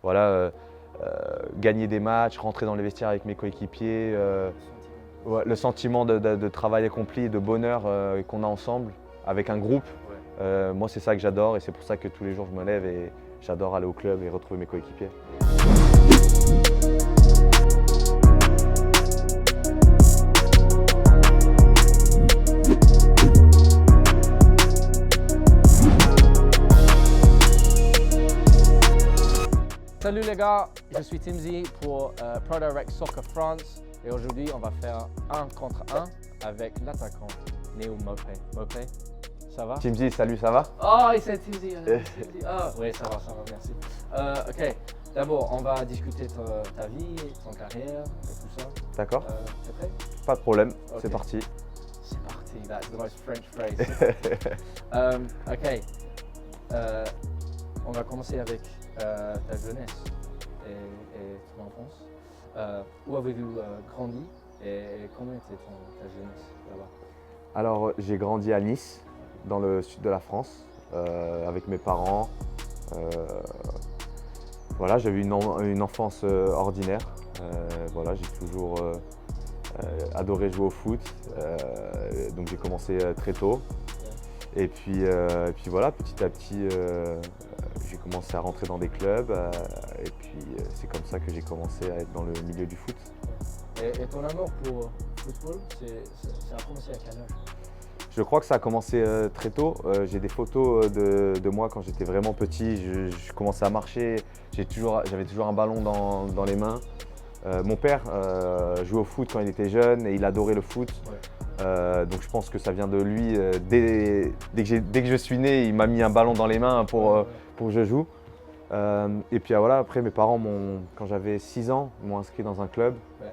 voilà, gagner des matchs, rentrer dans les vestiaires avec mes coéquipiers, ouais, le sentiment de travail accompli, de bonheur qu'on a ensemble avec un groupe. Moi, c'est ça que j'adore et c'est pour ça que tous les jours je me lève et j'adore aller au club et retrouver mes coéquipiers. Salut les gars, je suis Timzy pour ProDirect Soccer France et aujourd'hui on va faire 1 contre 1 avec l'attaquant Néo Maupay. Maupay, ça va? Timzy, salut, ça va? Oh, c'est Timzy. Ah, oui, ça va, merci. Ok, d'abord on va discuter ta vie, ton carrière et tout ça. D'accord, T'es prêt? pas de problème, Ok. c'est parti. C'est parti, that's the most French phrase. Ok, on va commencer avec ta jeunesse et ton enfance. Où avez-vous grandi et comment était ta jeunesse là-bas? Alors, j'ai grandi à Nice, dans le sud de la France, avec mes parents. Voilà, j'avais une enfance ordinaire. Voilà, j'ai toujours adoré jouer au foot, donc j'ai commencé très tôt. Et puis voilà, petit à petit, j'ai commencé à rentrer dans des clubs et puis c'est comme ça que j'ai commencé à être dans le milieu du foot. Et ton amour pour football, ça a commencé à quel âge? Je crois que ça a commencé très tôt. J'ai des photos de moi quand j'étais vraiment petit. Je commençais à marcher, j'avais toujours un ballon dans les mains. Mon père jouait au foot quand il était jeune et il adorait le foot. Ouais. Donc je pense que ça vient de lui. Dès que je suis né, il m'a mis un ballon dans les mains pour que je joue. Et puis voilà, après mes parents, quand j'avais 6 ans, m'ont inscrit dans un club. Ouais.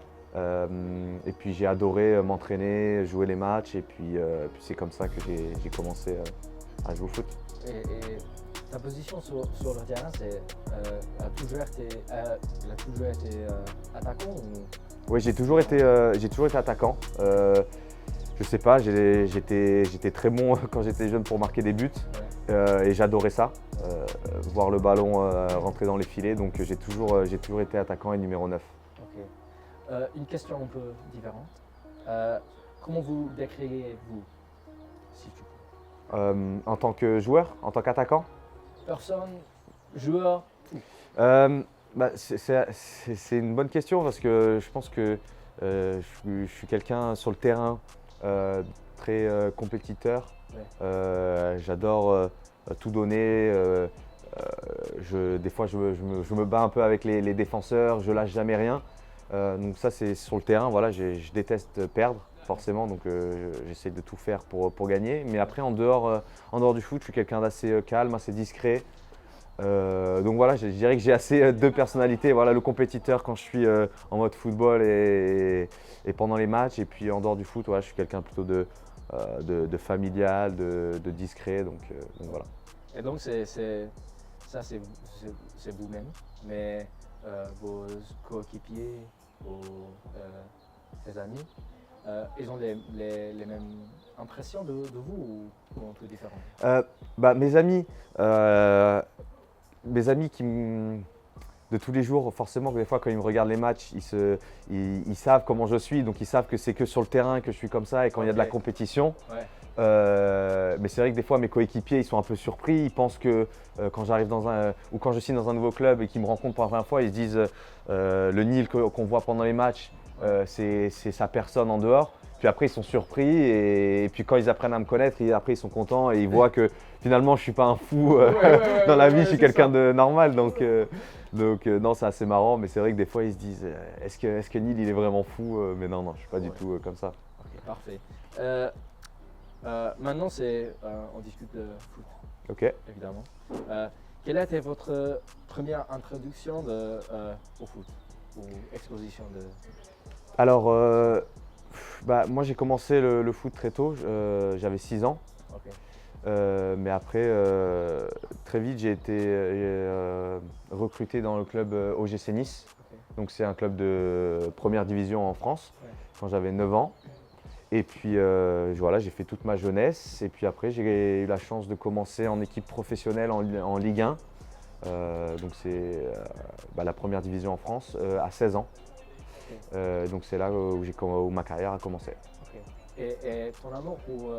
Et puis j'ai adoré m'entraîner, jouer les matchs et puis c'est comme ça que j'ai commencé à jouer au foot. Et ta position sur le terrain, a toujours été attaquant ou... Oui, j'ai toujours été attaquant. Je sais pas, j'étais très bon quand j'étais jeune pour marquer des buts et j'adorais ça, voir le ballon rentrer dans les filets. Donc j'ai toujours été attaquant et numéro 9. Ok. Une question un peu différente. Comment vous décrivez-vous, si tu peux? En tant que joueur, en tant qu'attaquant? Personne, joueur, tout. C'est une bonne question parce que je pense que je suis quelqu'un sur le terrain très compétiteur. Ouais. J'adore tout donner. Des fois, je me bats un peu avec les défenseurs, je lâche jamais rien. Donc ça, c'est sur le terrain. Voilà, je déteste perdre forcément, donc j'essaie de tout faire pour gagner. Mais après, en dehors du foot, je suis quelqu'un d'assez calme, assez discret. Donc voilà, je dirais que j'ai assez deux personnalités. Voilà, le compétiteur quand je suis en mode football et pendant les matchs. Et puis en dehors du foot, voilà, je suis quelqu'un plutôt de familial, de discret. Donc voilà. Et donc, c'est vous-même, mais vos coéquipiers, tes amis, ils ont les mêmes impressions de vous ou sont tout différents? Mes amis de tous les jours, forcément, des fois quand ils me regardent les matchs, ils savent comment je suis, donc ils savent que c'est que sur le terrain que je suis comme ça et quand il y a de la compétition. Ouais. Mais c'est vrai que des fois mes coéquipiers ils sont un peu surpris, ils pensent que quand j'arrive ou quand je signe dans un nouveau club et qu'ils me rencontrent pour la première fois, ils se disent le Nil qu'on voit pendant les matchs, c'est sa personne en dehors. Puis après ils sont surpris et puis quand ils apprennent à me connaître, après ils sont contents et ils voient que finalement je suis pas un fou dans la vie, je suis quelqu'un de normal. Donc non, c'est assez marrant, mais c'est vrai que des fois ils se disent est-ce que Nil il est vraiment fou? Mais non, je suis pas du tout comme ça. Ok, parfait. Maintenant, on discute de foot, Ok. évidemment. Quelle a été votre première introduction au foot ou exposition de... Alors, moi j'ai commencé le foot très tôt, j'avais 6 ans. Ok. Mais après, très vite, j'ai été recruté dans le club OGC Nice. Ok. Donc c'est un club de première division en France, Ouais. quand j'avais 9 ans. Et puis voilà, j'ai fait toute ma jeunesse. Et puis après, j'ai eu la chance de commencer en équipe professionnelle en Ligue 1 Donc c'est la première division en France à 16 ans. Donc c'est là où ma carrière a commencé. Ok. Et ton amour pour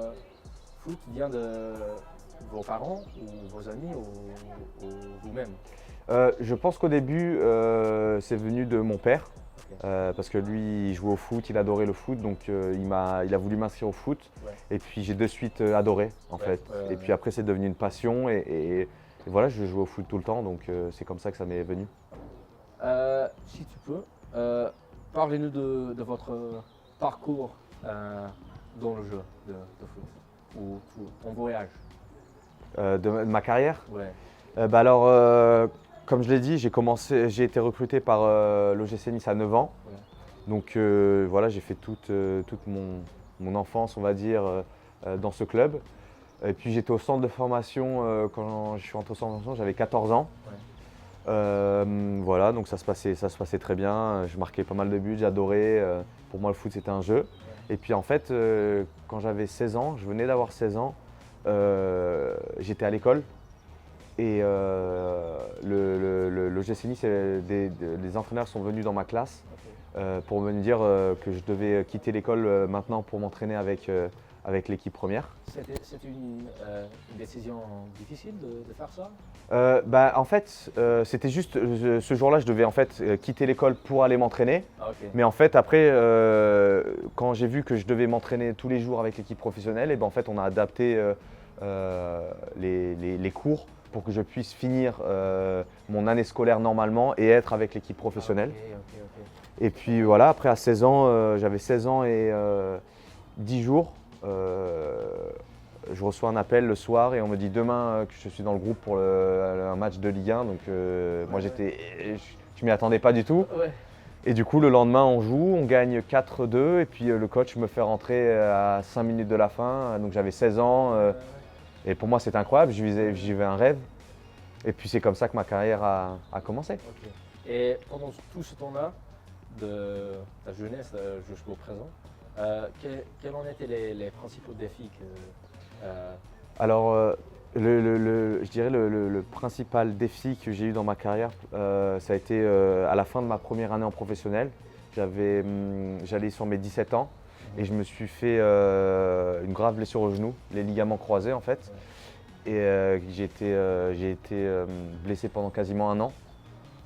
foot vient de vos parents ou vos amis ou vous-même? Je pense qu'au début, c'est venu de mon père. Ok. Parce que lui, il jouait au foot, il adorait le foot, donc il a voulu m'inscrire au foot. Ouais. Et puis j'ai de suite adoré en fait. Et puis après, c'est devenu une passion et voilà, je joue au foot tout le temps, donc c'est comme ça que ça m'est venu. Si tu peux, parlez-nous de votre parcours dans le jeu de foot ou ton voyage. De ma carrière. Ouais. Comme je l'ai dit, j'ai été recruté par l'OGC Nice à 9 ans. Ouais. Donc voilà, j'ai fait toute mon enfance, on va dire, dans ce club. Et puis j'étais au centre de formation, quand je suis rentré au centre de formation, j'avais 14 ans. Ouais. Voilà, donc ça se passait très bien. Je marquais pas mal de buts, j'adorais. Pour moi, le foot, c'était un jeu. Ouais. Et puis en fait, quand j'avais 16 ans, je venais d'avoir 16 ans, j'étais à l'école. Et l'OGC Nice, les entraîneurs sont venus dans ma classe pour me dire que je devais quitter l'école maintenant pour m'entraîner avec l'équipe première. C'était une décision difficile de faire ça? En fait, c'était juste ce jour-là, je devais en fait quitter l'école pour aller m'entraîner. Ah, ok. Mais en fait, après, quand j'ai vu que je devais m'entraîner tous les jours avec l'équipe professionnelle, et ben en fait, on a adapté les cours pour que je puisse finir mon année scolaire normalement et être avec l'équipe professionnelle. Ok. Et puis voilà, après à 16 ans, j'avais 16 ans et 10 jours. Je reçois un appel le soir et on me dit demain que je suis dans le groupe pour un match de Ligue 1. Donc moi je m'y attendais pas du tout. Ouais. Et du coup le lendemain on joue, on gagne 4-2 et puis le coach me fait rentrer à 5 minutes de la fin. Donc j'avais 16 ans et pour moi c'était incroyable, je vivais un rêve. Et puis c'est comme ça que ma carrière a commencé. Ok. Et pendant tout ce temps-là, de ta jeunesse jusqu'au présent, quels en étaient les principaux défis que, Alors, je dirais le principal défi que j'ai eu dans ma carrière, ça a été à la fin de ma première année en professionnel. J'allais sur mes 17 ans et je me suis fait une grave blessure au genou, les ligaments croisés en fait. Et j'ai été blessé pendant quasiment un an,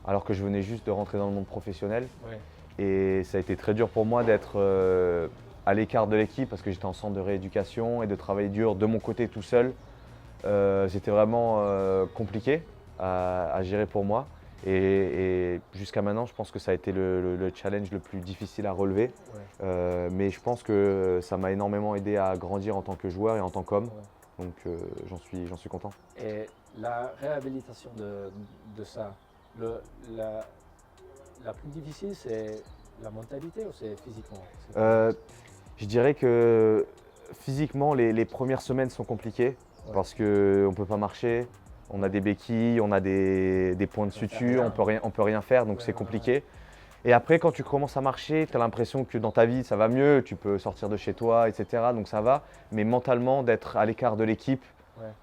alors que je venais juste de rentrer dans le monde professionnel. Ouais. Et ça a été très dur pour moi d'être à l'écart de l'équipe parce que j'étais en centre de rééducation et de travailler dur de mon côté tout seul. C'était vraiment compliqué à gérer pour moi. Et jusqu'à maintenant, je pense que ça a été le challenge le plus difficile à relever. Ouais. Mais je pense que ça m'a énormément aidé à grandir en tant que joueur et en tant qu'homme. Ouais. Donc j'en suis content. Et la réhabilitation de ça, la plus difficile, c'est la mentalité ou c'est physiquement? Je dirais que physiquement, les premières semaines sont compliquées parce qu'on ne peut pas marcher, on a des béquilles, on a des points de suture, on peut rien faire, donc c'est compliqué. Et après, quand tu commences à marcher, tu as l'impression que dans ta vie, ça va mieux, tu peux sortir de chez toi, etc. Donc ça va. Mais mentalement, d'être à l'écart de l'équipe,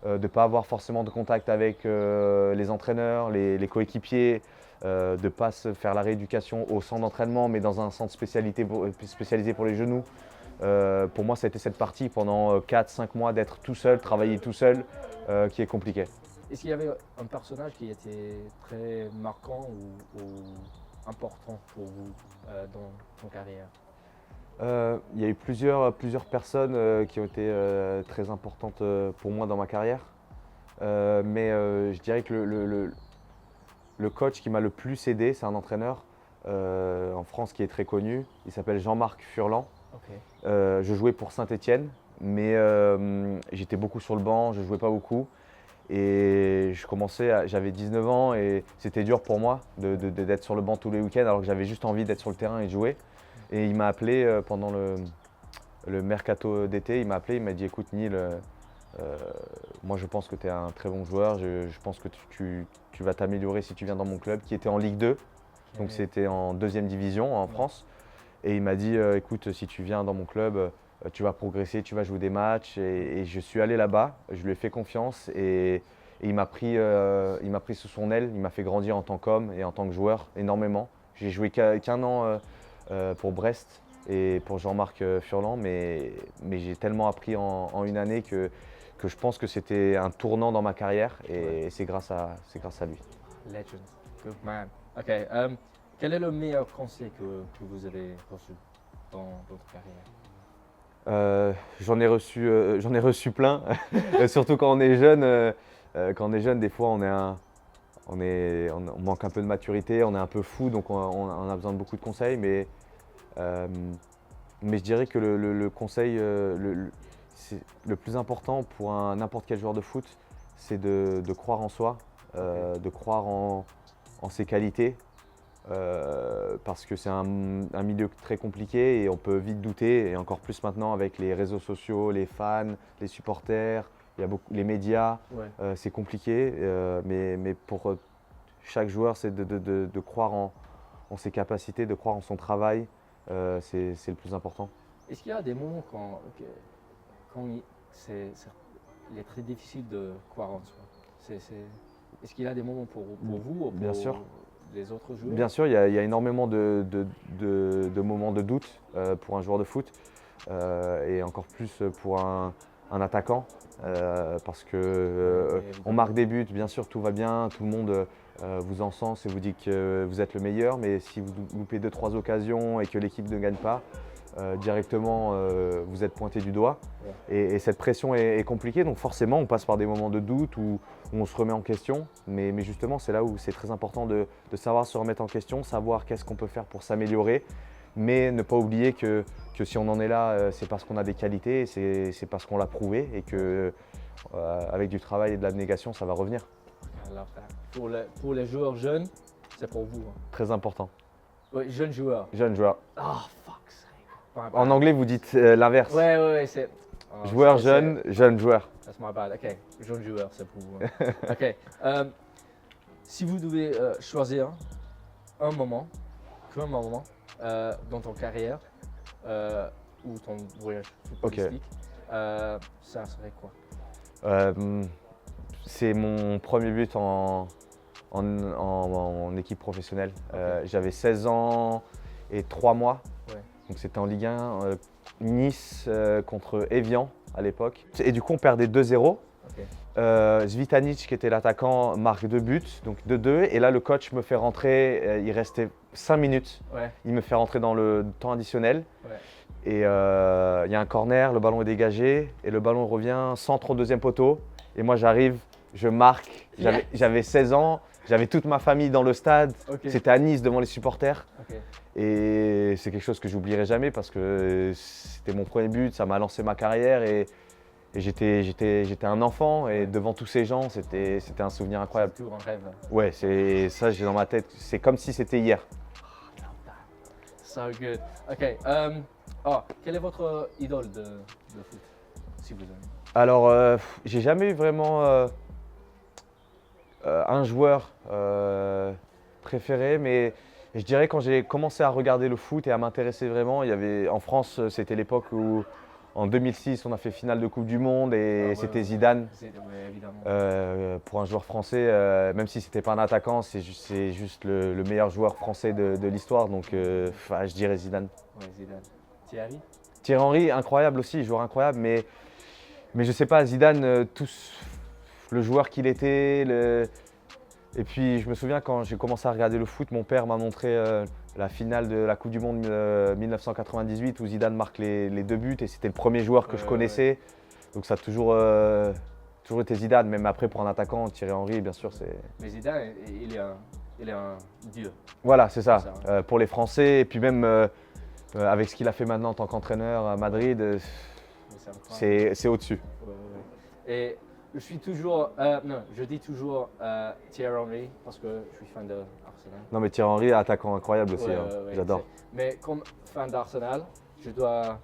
de ne pas avoir forcément de contact avec les entraîneurs, les coéquipiers, de ne pas se faire la rééducation au centre d'entraînement, mais dans un centre spécialisé pour les genoux. Pour moi, ça a été cette partie pendant 4-5 mois d'être tout seul, travailler tout seul, qui est compliqué. Est-ce qu'il y avait un personnage qui était très marquant ou important pour vous dans ton carrière? Il y a eu plusieurs personnes qui ont été très importantes pour moi dans ma carrière. Mais je dirais que le coach qui m'a le plus aidé, c'est un entraîneur en France qui est très connu. Il s'appelle Jean-Marc Furlan. Okay. Je jouais pour Saint-Étienne, mais j'étais beaucoup sur le banc, je ne jouais pas beaucoup. Et j'avais 19 ans et c'était dur pour moi d'être sur le banc tous les week-ends alors que j'avais juste envie d'être sur le terrain et de jouer. Et il m'a appelé pendant le mercato d'été, il m'a dit écoute Neil, moi je pense que tu es un très bon joueur, je pense que tu vas t'améliorer si tu viens dans mon club qui était en Ligue 2, donc c'était en 2e division en France. Et il m'a dit écoute si tu viens dans mon club, tu vas progresser, tu vas jouer des matchs et je suis allé là-bas, je lui ai fait confiance et Et il m'a pris sous son aile, il m'a fait grandir en tant qu'homme et en tant que joueur énormément. J'ai joué qu'un an pour Brest et pour Jean-Marc Furlan, mais j'ai tellement appris en une année que je pense que c'était un tournant dans ma carrière et c'est grâce à lui. Legend. Good man. Ok. Quel est le meilleur conseil que vous avez reçu dans votre carrière? J'en ai reçu plein, surtout quand on est jeune. Quand on est jeune, des fois, on manque un peu de maturité, on est un peu fou, donc on a besoin de beaucoup de conseils. Mais je dirais que le conseil le plus important pour n'importe quel joueur de foot, c'est de croire en soi, de croire en ses qualités. Parce que c'est un milieu très compliqué et on peut vite douter, et encore plus maintenant avec les réseaux sociaux, les fans, les supporters, il y a les médias, c'est compliqué, mais pour chaque joueur, c'est de croire en ses capacités, de croire en son travail, c'est le plus important. Est-ce qu'il y a des moments quand il est très difficile de croire en soi? Est-ce qu'il y a des moments pour vous ou pour Bien sûr. les autres joueurs? Bien sûr, il y a énormément de moments de doute pour un joueur de foot et encore plus pour un attaquant parce que on marque des buts, bien sûr tout va bien, tout le monde vous encense et vous dit que vous êtes le meilleur, mais si vous loupez 2-3 occasions et que l'équipe ne gagne pas, directement vous êtes pointé du doigt et cette pression est compliquée, donc forcément on passe par des moments de doute où on se remet en question, mais justement c'est là où c'est très important de savoir se remettre en question, savoir qu'est-ce qu'on peut faire pour s'améliorer, mais ne pas oublier que si on en est là, c'est parce qu'on a des qualités, c'est parce qu'on l'a prouvé et que avec du travail et de l'abnégation, ça va revenir. Alors, pour les joueurs jeunes, c'est pour vous. Très important. Oui, jeunes joueurs. Jeune joueur. Oh, fuck. En anglais, vous dites l'inverse. Ouais, c'est. Joueur jeune, jeune joueur. That's my bad. Ok, jeune joueur, c'est pour vous. Ok. Si vous devez choisir un moment dans ton carrière ou ton voyage footballistique, ça serait quoi? C'est mon premier but en équipe professionnelle. J'avais 16 ans et 3 mois. Ouais. Donc c'était en Ligue 1, Nice contre Evian à l'époque. Et du coup on perdait 2-0. Zvitanic qui était l'attaquant marque 2 buts, donc 2-2. Et là le coach me fait rentrer, il restait 5 minutes. Il me fait rentrer dans le temps additionnel. Et il y a un corner, le ballon est dégagé et le ballon revient centre au deuxième poteau. Et moi j'arrive, je marque, j'avais 16 ans, j'avais toute ma famille dans le stade, c'était à Nice devant les supporters. Et c'est quelque chose que j'oublierai jamais parce que c'était mon premier but, ça m'a lancé ma carrière et j'étais un enfant et devant tous ces gens, c'était un souvenir incroyable. C'est toujours un rêve. Ouais, c'est ça, j'ai dans ma tête, c'est comme si c'était hier. So good. Ok. Quel est votre idole de foot, si vous avez? Alors, j'ai jamais eu vraiment un joueur préféré, mais je dirais quand j'ai commencé à regarder le foot et à m'intéresser vraiment, il y avait en France, c'était l'époque où en 2006 on a fait finale de Coupe du Monde et c'était Zidane. Pour un joueur français, même si c'était pas un attaquant, c'est juste le meilleur joueur français de l'histoire, donc je dirais Zidane. Ouais, Zidane. Thierry? Thierry Henry, incroyable aussi, joueur incroyable, mais je sais pas, Zidane, le joueur qu'il était, et puis je me souviens quand j'ai commencé à regarder le foot, mon père m'a montré la finale de la Coupe du Monde 1998 où Zidane marque les 2 buts et c'était le premier joueur que je connaissais. Donc ça a toujours été Zidane, même après pour un attaquant, Thierry Henry bien sûr c'est… Mais Zidane, il est un dieu. Voilà, c'est ça. Pour les Français et puis même avec ce qu'il a fait maintenant en tant qu'entraîneur à Madrid, c'est au-dessus. Et je dis toujours Thierry Henry parce que je suis fan d'Arsenal. Non mais Thierry Henry, attaquant incroyable aussi, j'adore. Mais comme fan d'Arsenal, je dois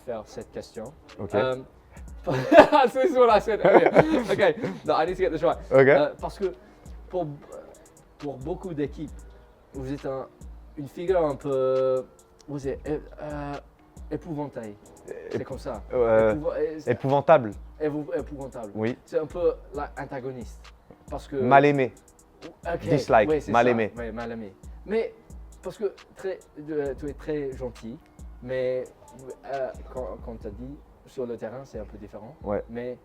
faire cette question. Ok. This is what I said earlier. Okay, no, I need to get this right. Parce que pour beaucoup d'équipes, vous êtes une figure un peu, vous êtes épouvantail. C'est comme ça. Épouvantable, Épouvantable. oui. C'est un peu l'antagoniste. Parce que. Mal aimé, Ok, dislike, ouais, c'est mal ça. aimé. Ouais, mal aimé. Mais parce que tu es très gentil, mais quand tu as dit sur le terrain, c'est un peu différent. Ouais. Mais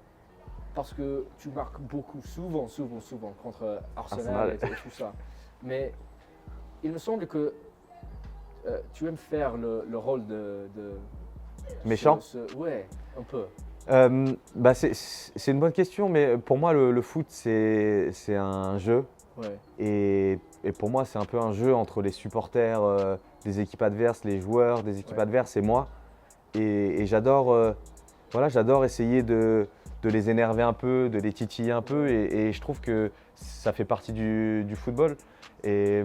parce que tu marques beaucoup, souvent contre Arsenal. Et tout ça. Mais il me semble que tu aimes faire le rôle de Méchant. Ouais, un peu. Bah c'est une bonne question, mais pour moi, le foot, c'est un jeu. Ouais. Et pour moi, c'est un peu un jeu entre les supporters des équipes adverses, les joueurs des équipes Ouais. adverses et moi. Et j'adore j'adore essayer de les énerver un peu, de les titiller un peu. Et je trouve que ça fait partie du football. Et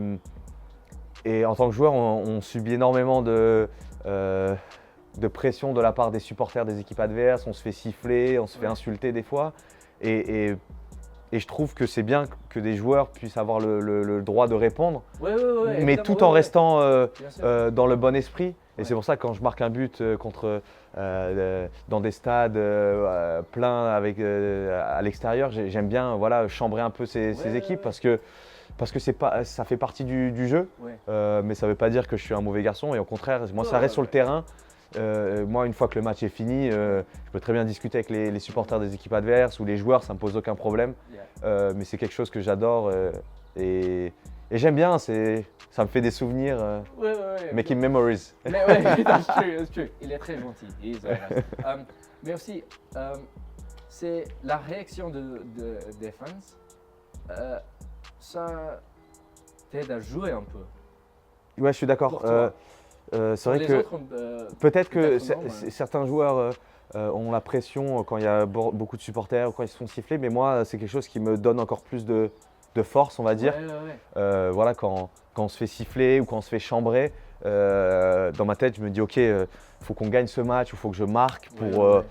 en tant que joueur, on subit énormément de pression de la part des supporters des équipes adverses. On se fait siffler, on se fait insulter des fois. Et je trouve que c'est bien que des joueurs puissent avoir le droit de répondre, Ouais, mais évidemment, tout en restant Bien sûr. dans le bon esprit. Et Ouais. c'est pour ça que quand je marque un but dans des stades pleins à l'extérieur, j'aime bien chambrer un peu ces équipes parce que ça fait partie du jeu, Ouais. mais ça ne veut pas dire que je suis un mauvais garçon. Et au contraire, moi, ça Ouais, reste sur le ouais. terrain. Moi, une fois que le match est fini, je peux très bien discuter avec les supporters des équipes adverses ou les joueurs, ça ne me pose aucun problème. Yeah. Mais c'est quelque chose que j'adore et j'aime bien, ça me fait des souvenirs, Ouais. making memories. Mais ouais, that's true. Il est très gentil. He is very nice. Mais aussi, c'est la réaction des fans. Ça t'aide à jouer un peu. Ouais, je suis d'accord. Pour toi. C'est vrai Les que autres, peut-être que peut-être non, mais- certains joueurs ont la pression quand il y a beaucoup de supporters ou quand ils se font siffler, mais moi, c'est quelque chose qui me donne encore plus de force, on va dire. Ouais. Quand on se fait siffler ou quand on se fait chambrer, dans ma tête, je me dis ok, faut qu'on gagne ce match, il faut que je marque pour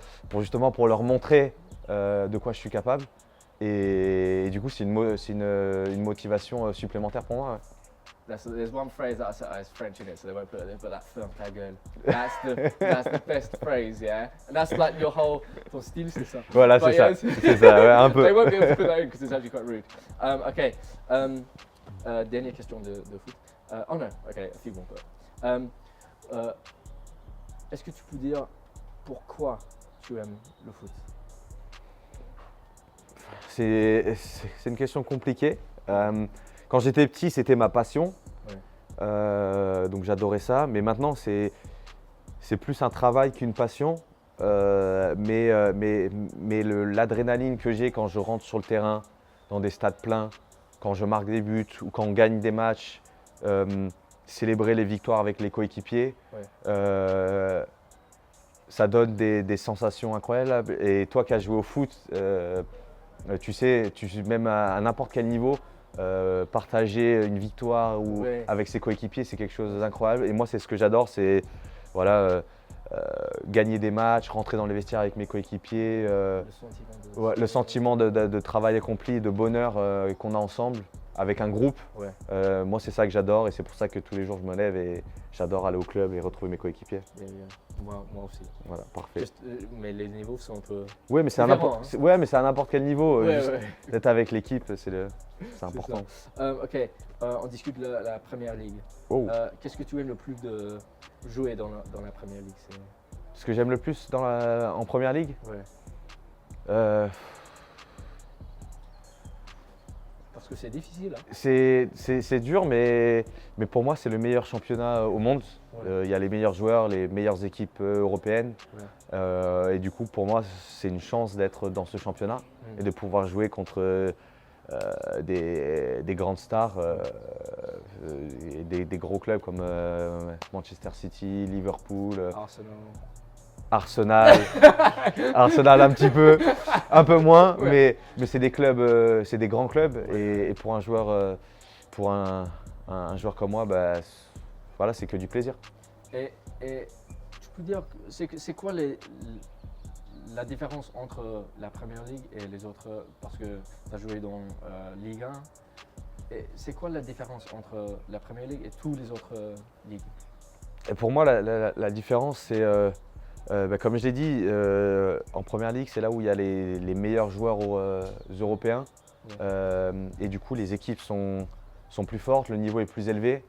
justement pour leur montrer de quoi je suis capable. Et du coup, c'est une motivation supplémentaire pour moi. Ouais. There's one phrase that is French in it, so they won't put that ferme ta gueule. That's the best phrase, yeah. And that's like your whole ton style, c'est ça. Voilà, But c'est yeah, ça, c'est ça, ouais, un peu. They won't be able to put that in because it's actually quite rude. Okay. Dernière question de foot. Oh non, okay, a few more. Est-ce que tu peux dire pourquoi tu aimes le foot? C'est une question compliquée. Quand j'étais petit, c'était ma passion. Ouais. Donc j'adorais ça. Mais maintenant, c'est plus un travail qu'une passion. Mais l'adrénaline que j'ai quand je rentre sur le terrain, dans des stades pleins, quand je marque des buts ou quand on gagne des matchs, célébrer les victoires avec les coéquipiers, ça donne des sensations incroyables. Et toi qui as joué au foot, tu sais, même à n'importe quel niveau, partager une victoire ou avec ses coéquipiers, c'est quelque chose d'incroyable. Et moi, c'est ce que j'adore, c'est gagner des matchs, rentrer dans les vestiaires avec mes coéquipiers, le sentiment de travail accompli, de bonheur qu'on a ensemble avec un groupe. Moi, c'est ça que j'adore et c'est pour ça que tous les jours je me lève et j'adore aller au club et retrouver mes coéquipiers. Moi aussi. Voilà, parfait. Mais les niveaux sont un peu. Oui, mais c'est à n'importe quel niveau. D'être avec l'équipe, c'est important. Ok, on discute la Première Ligue. Oh. Qu'est-ce que tu aimes le plus de jouer dans la Première Ligue? Ce que j'aime le plus en Première Ligue? Parce que c'est difficile. Hein. C'est dur, mais pour moi, c'est le meilleur championnat au monde. Il y a les meilleurs joueurs, les meilleures équipes européennes. Et du coup, pour moi, c'est une chance d'être dans ce championnat et de pouvoir jouer contre des grandes stars et des gros clubs comme Manchester City, Liverpool, Arsenal un petit peu, un peu moins, mais c'est des clubs, c'est des grands clubs et pour un joueur, un joueur comme moi, voilà, c'est que du plaisir. Et tu peux dire, c'est quoi la différence entre la Première Ligue et les autres, parce que tu as joué dans Ligue 1, et c'est quoi la différence entre la Première Ligue et toutes les autres ligues? Et pour moi, la différence, c'est, comme je l'ai dit, en première ligue, c'est là où il y a les meilleurs joueurs européens. Ouais. Et du coup, les équipes sont plus fortes, le niveau est plus élevé,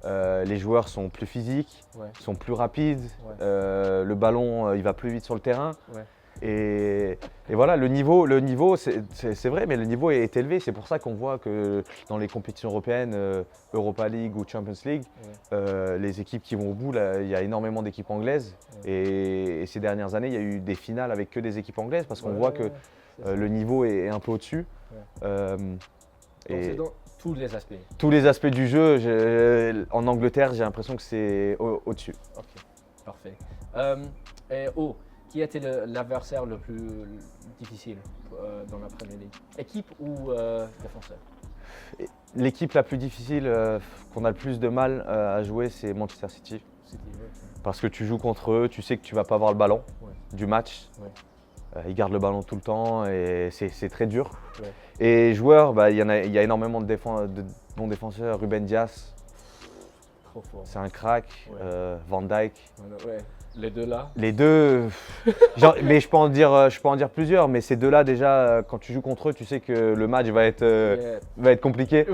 les joueurs sont plus physiques, Ouais. sont plus rapides, Ouais. le ballon, il va plus vite sur le terrain. Ouais. Et voilà, le niveau c'est vrai, mais le niveau est élevé. C'est pour ça qu'on voit que dans les compétitions européennes, Europa League ou Champions League, les équipes qui vont au bout, là, il y a énormément d'équipes anglaises. Et ces dernières années, il y a eu des finales avec que des équipes anglaises parce qu'on voit que le niveau est un peu au-dessus. Donc c'est Et dans tous les aspects. tous les aspects du jeu, en Angleterre, j'ai l'impression que c'est au-dessus. Ok, parfait. Et qui était l'adversaire le plus difficile dans la Premier League? Équipe ou défenseur? L'équipe la plus difficile qu'on a le plus de mal à jouer, c'est Manchester City. Parce que tu joues contre eux, tu sais que tu vas pas avoir le ballon du match. Ils gardent le ballon tout le temps et c'est très dur. Et joueurs, il y a énormément de bons défenseurs. Ruben Dias, Trop fort. c'est un crack. Van Dijk. Les deux là? Les deux, mais je peux en dire plusieurs, mais ces deux-là déjà, quand tu joues contre eux, tu sais que le match va être compliqué.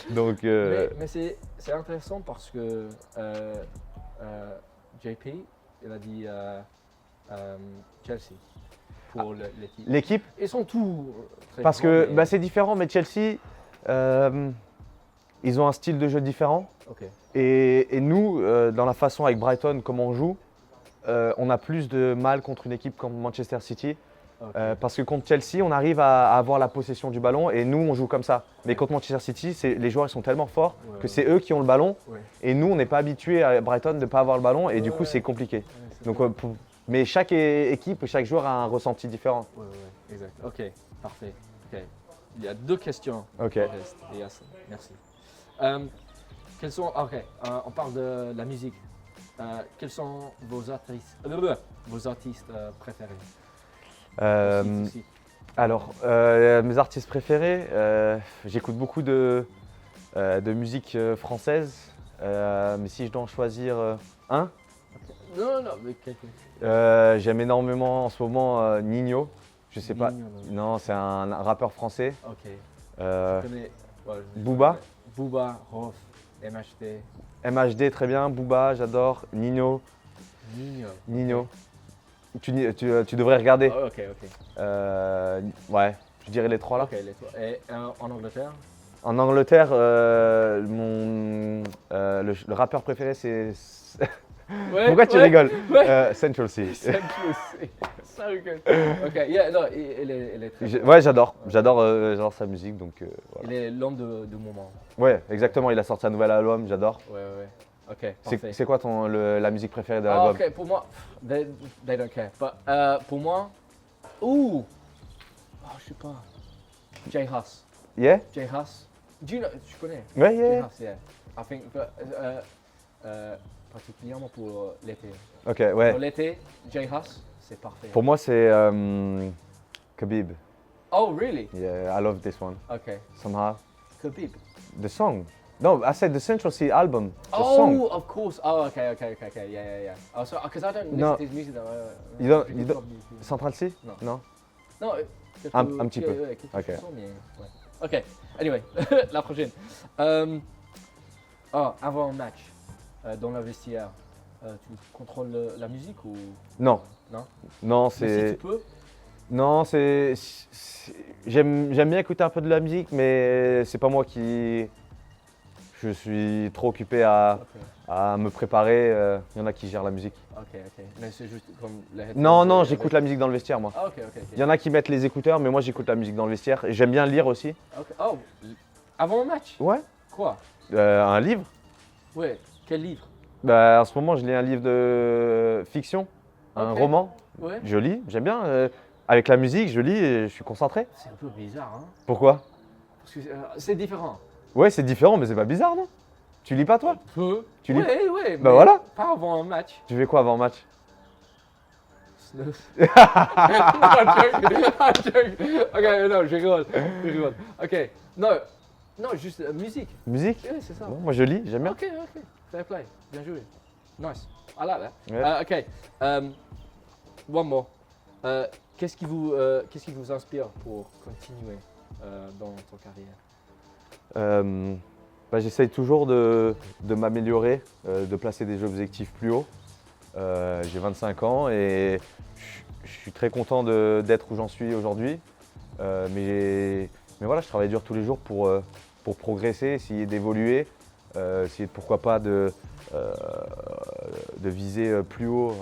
Donc, Mais c'est intéressant parce que JP, il a dit Chelsea pour l'équipe. l'équipe, Ils sont tous très parce forts, que mais- c'est différent, mais Chelsea, ils ont un style de jeu différent. Ok. Et nous, dans la façon avec Brighton, comment on joue, on a plus de mal contre une équipe comme Manchester City. Ok. Parce que contre Chelsea, on arrive à avoir la possession du ballon et nous, on joue comme ça. Mais contre Manchester City, les joueurs ils sont tellement forts que c'est eux qui ont le ballon. Et nous, on n'est pas habitués à Brighton de ne pas avoir le ballon et du coup, c'est compliqué. Donc, mais chaque équipe, chaque joueur a un ressenti différent. Exact. Ok, parfait. Ok. Il y a deux questions. Ok. qui restent. Merci. Quels sont, on parle de la musique. Quels sont vos artistes préférés? Aussi. Alors, mes artistes préférés, j'écoute beaucoup de musique française. Mais si je dois en choisir un, Non, mais quelqu'un. j'aime énormément en ce moment Nino. Je sais pas. Nino, Non, c'est un rappeur français. Ok. Euh, Je connais. Booba. Booba, Rof, MHD, MHD, très bien. Booba, j'adore. Nino. Nino. Tu devrais regarder. Oh, ok. Ouais, je dirais les trois là. Ok, les trois. Et en Angleterre? En Angleterre, le rappeur préféré, c'est. Pourquoi tu rigoles? Central C. So good. Ok, yeah, non, il est très fort. Ouais, j'adore sa musique, donc voilà. Il est l'homme du moment. Ouais, exactement, il a sorti un nouvel album, j'adore. Ouais. Ok, parfait. C'est quoi la musique préférée de Ah, l'album? ok, pour moi, they don't care. But, pour moi, je sais pas. Jay Huss. Yeah? Jay Huss. Tu connais? Ouais, Jay yeah. Huss, yeah. I think, particulièrement pour l'été. Ok, ouais. Pour l'été, Jay Huss, c'est parfait. Pour moi, c'est Khabib. Oh, really? Yeah, I love this one. Ok. Somehow. Khabib. The song. No, I said the Central C album. The Oh, song. of course. Oh, okay. Yeah. Oh, so because I don't listen No. to his music though. You don't- je you l'écoute don't- pas beaucoup. Central C? Non. Non? Non, Un petit peu. Ouais, quelques Ok. chansons, mais ouais. Ok. Anyway, la prochaine. Avant un match, dans le vestiaire, tu contrôles la musique ou Non. non? Non, Mais si c'est. tu peux. Non, j'aime bien écouter un peu de la musique, mais c'est pas moi qui. Je suis trop occupé à me préparer. Il y en a qui gèrent la musique. Ok. Mais c'est juste comme les Non, j'écoute la musique dans le vestiaire, moi. Ah, ok. Il y en a qui mettent les écouteurs, mais moi j'écoute la musique dans le vestiaire. Et j'aime bien lire aussi. Ok. Oh, avant un match? Ouais. Quoi? Un livre. Ouais. Quel livre? En ce moment, je lis un livre de fiction, un Ok. roman. Ouais. Je lis, j'aime bien. Avec la musique, je lis et je suis concentré. C'est un peu bizarre, hein? Pourquoi? Parce que c'est différent. Ouais, c'est différent, mais c'est pas bizarre, non? Tu lis pas, toi? Peu. Tu lis- Ouais. Bah mais voilà. Pas avant un match. Tu fais quoi avant le match? Snuff. I'm joking. Ok, non, je rigole. Ok. Non, juste musique. Musique? Ouais, c'est ça. Bon, moi je lis, j'aime bien. Ok. Fair play. Bien joué. Nice. I like that. Yeah. Okay. One more. Qu'est-ce qui vous inspire pour continuer dans ton carrière? J'essaye toujours de m'améliorer, de placer des objectifs plus hauts. J'ai 25 ans et je suis très content d'être où j'en suis aujourd'hui. Mais voilà, je travaille dur tous les jours pour progresser, essayer d'évoluer, essayer pourquoi pas de viser plus haut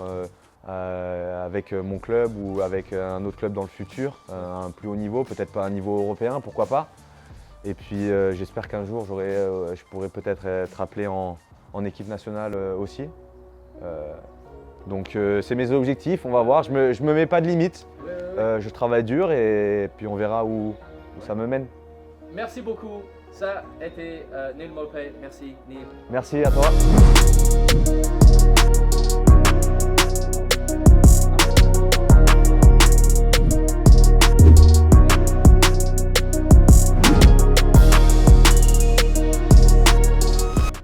avec mon club ou avec un autre club dans le futur, un plus haut niveau, peut-être pas un niveau européen, pourquoi pas. Et puis j'espère qu'un jour je pourrai peut-être être appelé en équipe nationale aussi. Donc c'est mes objectifs, on va voir, je me mets pas de limite, je travaille dur et puis on verra où ça me mène. Merci beaucoup. Ça a été Neil Maupay. Merci Neil. Merci à toi.